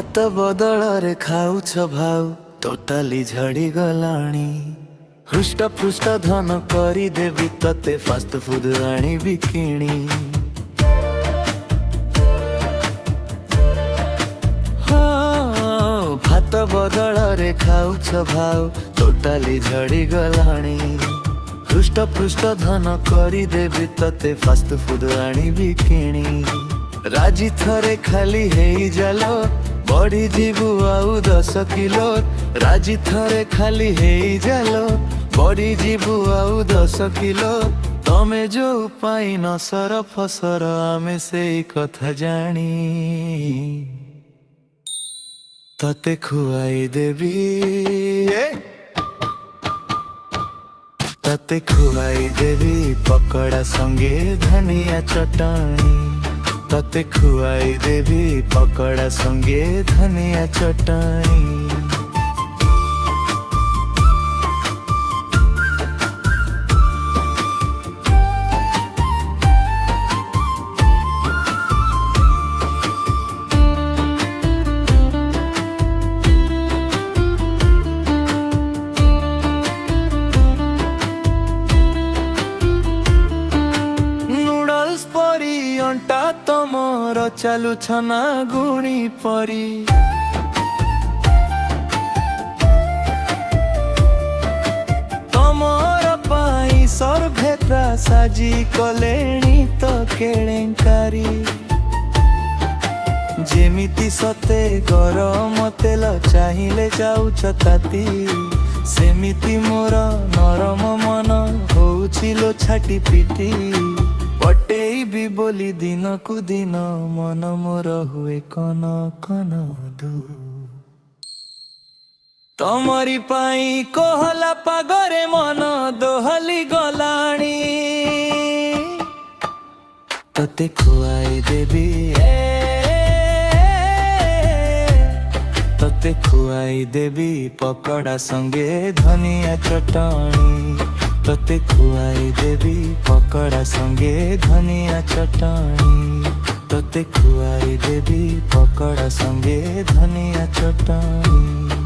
भात बदଳରେ ଖାଉଛ ଭାଉ ଟୋଟାଲି ଝଡ଼ି ଗଲାଣି। ହୃଷ୍ଟ ପୃଷ୍ଟ ଧନ କରିଦେବି ତତେ ଫାଷ୍ଟ ଫୁଡ୍ ଆଣିବି କିଣି। ଭାତ ବଦଳରେ ଖାଉଛ ଭାଉ ଟୋଟାଲି ଝଡ଼ି ଗଲାଣି। ହୃଷ୍ଟ ପୃଷ୍ଟ ଧନ କରିଦେବି ତତେ ଫାଷ୍ଟ ଫୁଡ୍ ଆଣିବି କିଣି। ରାଜି ଥରେ ଖାଲି ହେଇଜାଲ ବଢିଯିବୁ ଆଉ 10 କିଲୋ। ରାଜି ଥରେ ଖାଲି ହେଇଜାଲ ବଢିଯିବୁ ଆଉ 10 କିଲୋ। ତମେ ଯୋଉ ପାଇନ ସର ଫସର ଆମେ ସେଇ କଥା ଜାଣି ତତେ ଖୁଆଇ ଦେବି। ତତେ ଖୁଆଇ ଦେବି ପକୋଡ଼ା ସଙ୍ଗେ ଧନିଆ ଚଟଣି। ତତେ ଖୁଆଇ ଦେବି ପକୋଡ଼ା ସଙ୍ଗେ ଧନିଆ ଚଟଣି। ନୁଡଲ୍ସ ପରି ଅଣ୍ଟା ତମର ଚାଲୁଛ ନା ଗୁଣି ପରି। ତମର ପାଇଁ ସର୍ଭେଟ୍ରା ସାଜି କଲେଣି ତ କେଳେଙ୍କାରୀ। ଯେମିତି ସତେ ଗରମ ତେଲ ଚାହିଁଲେ ଯାଉଛ ତାତି। ସେମିତି ମୋର ନରମ ମନ ହଉଛି ଲୋ ଛାଟି ପିଟି। ପଟେଇବି ବୋଲି ଦିନକୁ ଦିନ ମନ ମୋର ହୁଏ କନ କନ ଦୁ। ତମରି ପାଇଁ କୋହଲା ପାଗରେ ମନ ଦୋହଲି ଗଲାଣି। ତତେ ଖୁଆଇ ଦେବି ତତେ ଖୁଆଇ ଦେବି ପକୋଡ଼ା ସଙ୍ଗେ ଧନିଆ ଚଟଣି। ତତେ ଖୁଆଇ ଦେବି ପକୋଡ଼ା ସଙ୍ଗେ ଧନିଆ ଚଟଣି। ତତେ ଖୁଆଇ ଦେବି ପକୋଡ଼ା ସଙ୍ଗେ ଧନିଆ ଚଟଣି।